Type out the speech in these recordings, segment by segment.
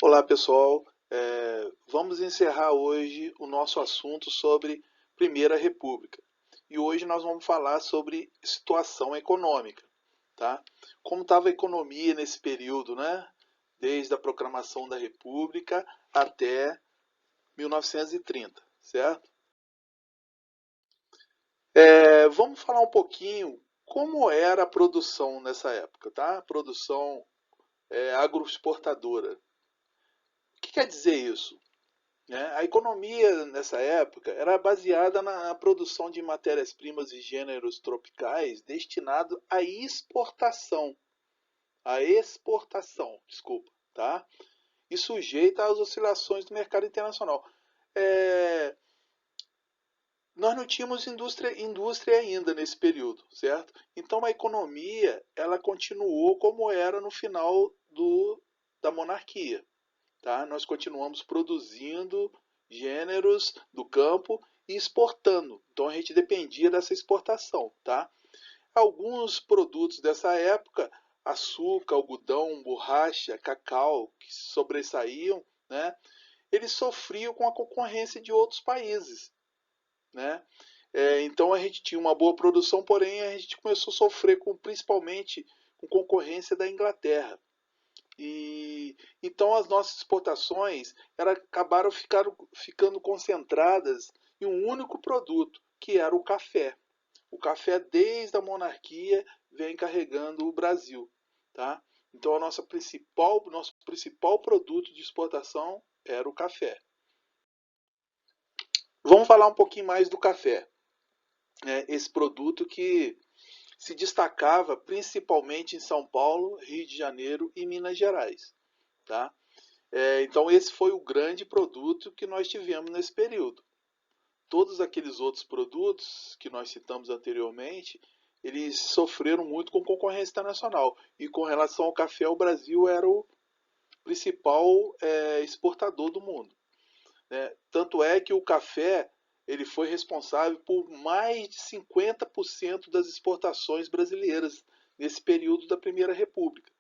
Olá, pessoal. Vamos encerrar hoje o nosso assunto sobre Primeira República. E hoje nós vamos falar sobre situação econômica, tá? Como estava a economia nesse período, né? Desde a proclamação da República até 1930, certo? Vamos falar um pouquinho como era a produção nessa época, tá? A produção agroexportadora. O que quer dizer isso? Né? A economia nessa época era baseada na produção de matérias-primas e gêneros tropicais destinado à exportação, desculpa, tá? E sujeita às oscilações do mercado internacional. É, nós não tínhamos indústria ainda nesse período, certo? Então a economia ela continuou como era no final da monarquia. Tá? Nós continuamos produzindo gêneros do campo e exportando. Então a gente dependia dessa exportação. Tá? Alguns produtos dessa época, açúcar, algodão, borracha, cacau, que sobressaíam, né? Eles sofriam com a concorrência de outros países. Né? Então a gente tinha uma boa produção, porém a gente começou a sofrer principalmente com concorrência da Inglaterra. E então as nossas exportações acabaram ficando concentradas em um único produto, que era o café. O café, desde a monarquia, vem carregando o Brasil. Tá? Então, nosso principal produto de exportação era o café. Vamos falar um pouquinho mais do café. Esse produto que se destacava principalmente em São Paulo, Rio de Janeiro e Minas Gerais. Tá? Então, esse foi o grande produto que nós tivemos nesse período. Todos aqueles outros produtos que nós citamos anteriormente, eles sofreram muito com concorrência internacional. E com relação ao café, o Brasil era o principal exportador do mundo. Né? Tanto é que o café ele foi responsável por mais de 50% das exportações brasileiras nesse período da Primeira República.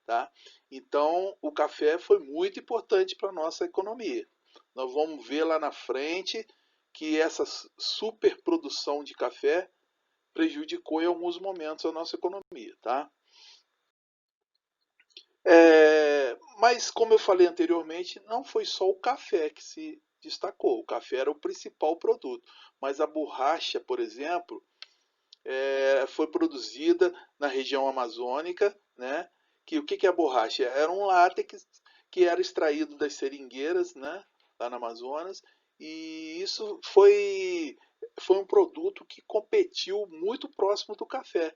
Tá? Então, o café foi muito importante para a nossa economia. Nós vamos ver lá na frente que essa superprodução de café prejudicou em alguns momentos a nossa economia. Tá? Mas, como eu falei anteriormente, não foi só o café que se destacou. O café era o principal produto. Mas a borracha, por exemplo, foi produzida na região amazônica, né? O que é a borracha? Era um látex que era extraído das seringueiras, né? Lá no Amazonas, e isso foi um produto que competiu muito próximo do café,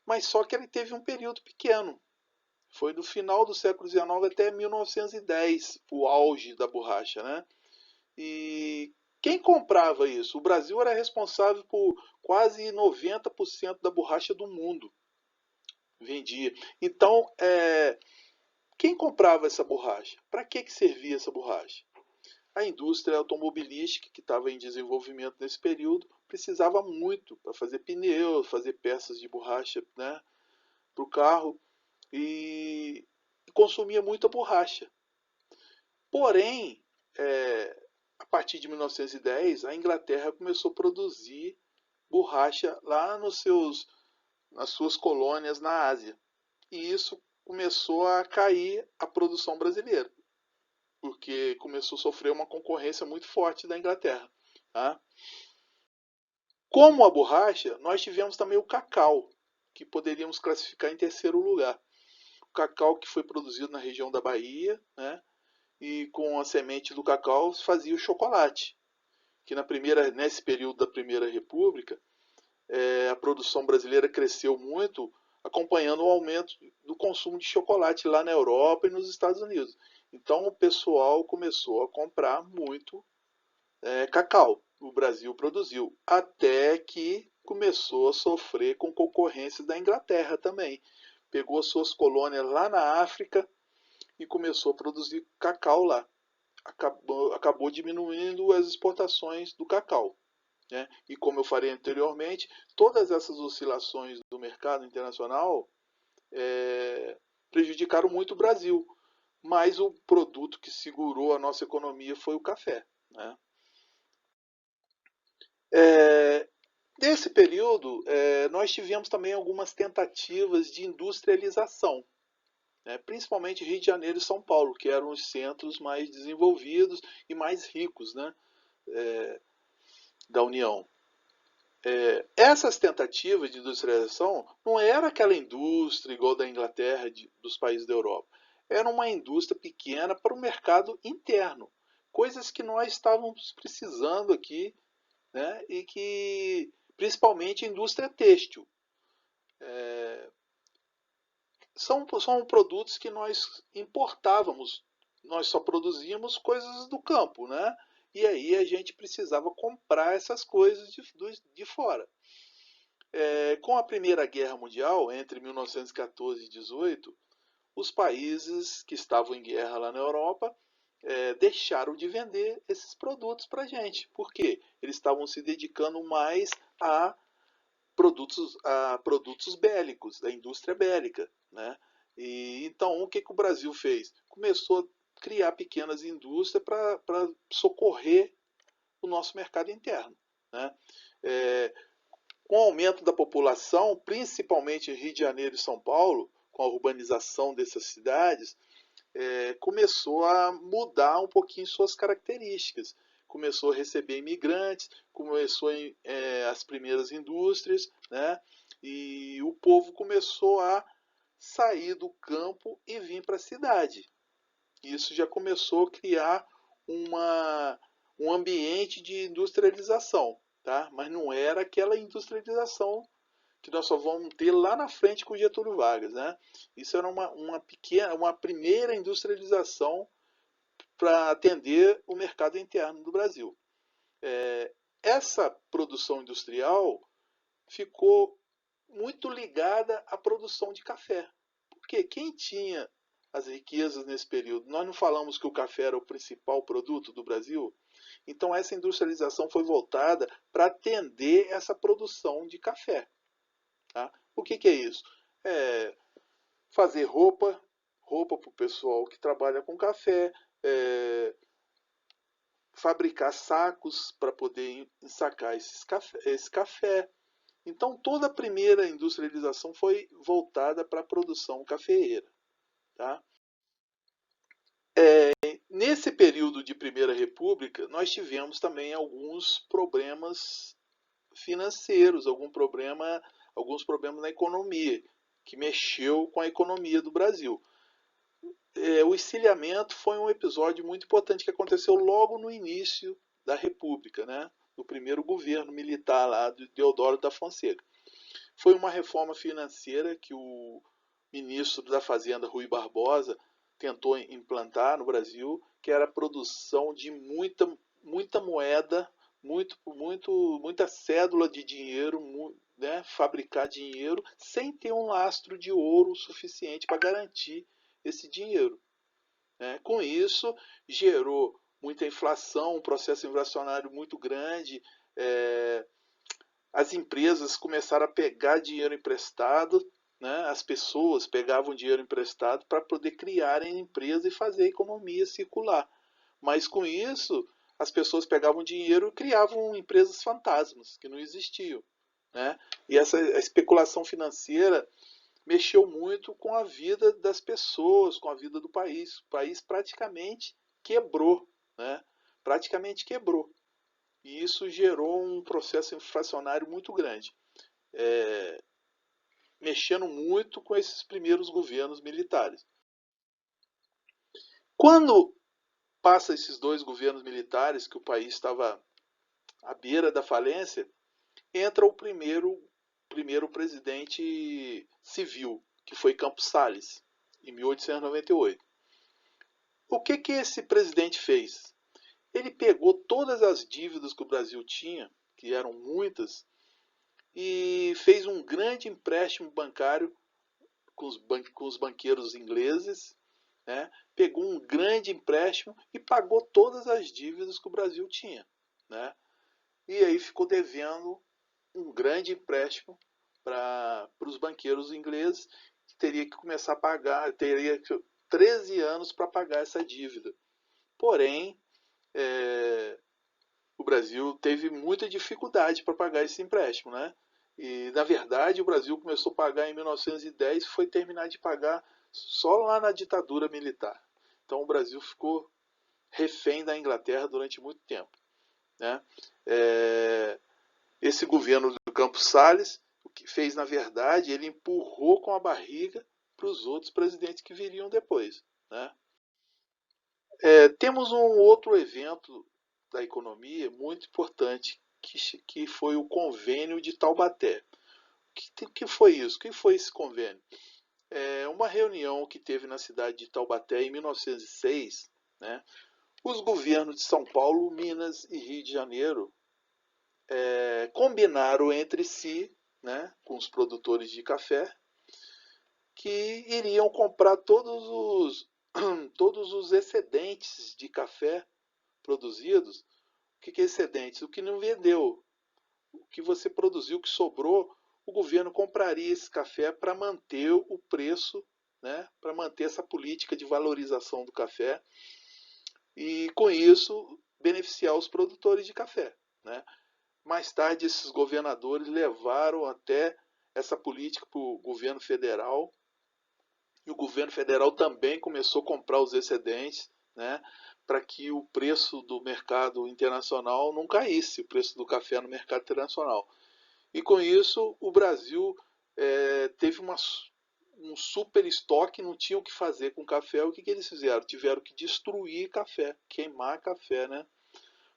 mas só que ele teve um período pequeno. Foi do final do século XIX até 1910, o auge da borracha, né? E quem comprava isso? O Brasil era responsável por quase 90% da borracha do mundo vendia. Então, quem comprava essa borracha? Para que servia essa borracha? A indústria automobilística, que estava em desenvolvimento nesse período, precisava muito para fazer pneus, fazer peças de borracha, né, para o carro, e consumia muita borracha. Porém, a partir de 1910, a Inglaterra começou a produzir borracha lá nas suas colônias na Ásia. E isso começou a cair a produção brasileira, porque começou a sofrer uma concorrência muito forte da Inglaterra. Tá? Como a borracha, nós tivemos também o cacau, que poderíamos classificar em terceiro lugar. O cacau que foi produzido na região da Bahia, né? E com a semente do cacau se fazia o chocolate, que nesse período da Primeira República, a produção brasileira cresceu muito, acompanhando o aumento do consumo de chocolate lá na Europa e nos Estados Unidos. Então o pessoal começou a comprar muito cacau. O Brasil produziu, até que começou a sofrer com concorrência da Inglaterra também. Pegou suas colônias lá na África e começou a produzir cacau lá. Acabou diminuindo as exportações do cacau. Né? E como eu falei anteriormente, todas essas oscilações do mercado internacional prejudicaram muito o Brasil, mas o produto que segurou a nossa economia foi o café, né? É, Nesse período, nós tivemos também algumas tentativas de industrialização, né? Principalmente Rio de Janeiro e São Paulo, que eram os centros mais desenvolvidos e mais ricos, né, da União. Essas tentativas de industrialização não era aquela indústria igual da Inglaterra, dos países da Europa. Era uma indústria pequena para o mercado interno. Coisas que nós estávamos precisando aqui, né? E que, principalmente, a indústria têxtil. São produtos que nós importávamos. Nós só produzíamos coisas do campo, né? E aí a gente precisava comprar essas coisas de fora. Com a Primeira Guerra Mundial, entre 1914 e 18, os países que estavam em guerra lá na Europa deixaram de vender esses produtos para a gente. Por quê? Eles estavam se dedicando mais a produtos bélicos, da indústria bélica, né? E então o que, que o Brasil fez? Começou a criar pequenas indústrias para socorrer o nosso mercado interno, né? É, com o aumento da população, principalmente em Rio de Janeiro e São Paulo, com a urbanização dessas cidades, começou a mudar um pouquinho suas características. Começou a receber imigrantes, começou as primeiras indústrias, né? E o povo começou a sair do campo e vir para a cidade. Isso já começou a criar um ambiente de industrialização, tá? Mas não era aquela industrialização que nós só vamos ter lá na frente com Getúlio Vargas, né? Isso era uma primeira industrialização para atender o mercado interno do Brasil. Essa produção industrial ficou muito ligada à produção de café, porque quem tinha as riquezas nesse período? Nós não falamos que o café era o principal produto do Brasil? Então essa industrialização foi voltada para atender essa produção de café. Tá? O que, que é isso? É fazer roupa para o pessoal que trabalha com café, fabricar sacos para poder ensacar esse café. Então toda a primeira industrialização foi voltada para a produção cafeeira. Tá? Nesse período de Primeira República, nós tivemos também alguns problemas financeiros, alguns problemas na economia, que mexeu com a economia do Brasil. O exiliamento foi um episódio muito importante que aconteceu logo no início da República, né? No primeiro governo militar lá de Deodoro da Fonseca. Foi uma reforma financeira que o ministro da Fazenda, Rui Barbosa, tentou implantar no Brasil, que era a produção de muita moeda, muita cédula de dinheiro, né? Fabricar dinheiro sem ter um lastro de ouro suficiente para garantir esse dinheiro. Né? Com isso, gerou muita inflação, um processo inflacionário muito grande. As empresas começaram a pegar dinheiro emprestado, né? As pessoas pegavam dinheiro emprestado para poder criarem empresa e fazer a economia circular. Mas com isso, as pessoas pegavam dinheiro e criavam empresas fantasmas que não existiam. Né? E essa especulação financeira mexeu muito com a vida das pessoas, com a vida do país. O país praticamente quebrou, né? Praticamente quebrou. E isso gerou um processo inflacionário muito grande, mexendo muito com esses primeiros governos militares. Quando passa esses dois governos militares, que o país estava à beira da falência, entra o primeiro presidente civil, que foi Campos Salles, em 1898. O que, que esse presidente fez? Ele pegou todas as dívidas que o Brasil tinha, que eram muitas, e fez um grande empréstimo bancário com os banqueiros ingleses, né? Pegou um grande empréstimo e pagou todas as dívidas que o Brasil tinha. Né? E aí ficou devendo um grande empréstimo para os banqueiros ingleses, que teria que começar a pagar, teria que 13 anos para pagar essa dívida. Porém, o Brasil teve muita dificuldade para pagar esse empréstimo, né? E, na verdade, o Brasil começou a pagar em 1910 e foi terminar de pagar só lá na ditadura militar. Então, o Brasil ficou refém da Inglaterra durante muito tempo, né? Esse governo do Campos Salles, o que fez, na verdade, ele empurrou com a barriga para os outros presidentes que viriam depois, né? Temos um outro evento da economia muito importante, que foi o convênio de Taubaté. Que foi isso? O que foi esse convênio? Uma reunião que teve na cidade de Taubaté em 1906, né? Os governos de São Paulo, Minas e Rio de Janeiro combinaram entre si, né, com os produtores de café, que iriam comprar todos os excedentes de café produzidos. O que é excedentes? O que não vendeu. O que você produziu, o que sobrou, o governo compraria esse café para manter o preço, né, para manter essa política de valorização do café e, com isso, beneficiar os produtores de café, né? Mais tarde, esses governadores levaram até essa política para o governo federal, e o governo federal também começou a comprar os excedentes, né, para que o preço do mercado internacional não caísse, o preço do café no mercado internacional. E com isso, o Brasil teve um super estoque, não tinha o que fazer com café. O que eles fizeram? Tiveram que destruir café, queimar café, né,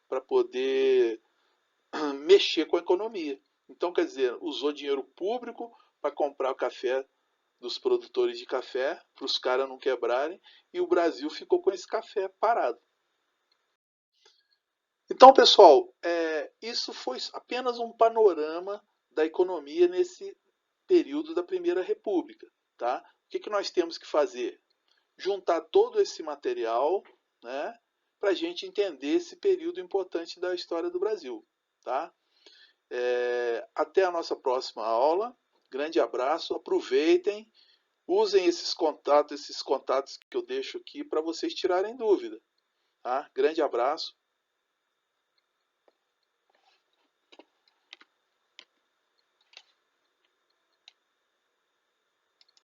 para poder mexer com a economia. Então, quer dizer, usou dinheiro público para comprar o café dos produtores de café, para os caras não quebrarem, e o Brasil ficou com esse café parado. Então, pessoal, isso foi apenas um panorama da economia nesse período da Primeira República. Tá? O que nós temos que fazer? Juntar todo esse material, né, para a gente entender esse período importante da história do Brasil. Tá? Até a nossa próxima aula. Grande abraço, aproveitem, usem esses contatos que eu deixo aqui para vocês tirarem dúvida. Tá? Grande abraço.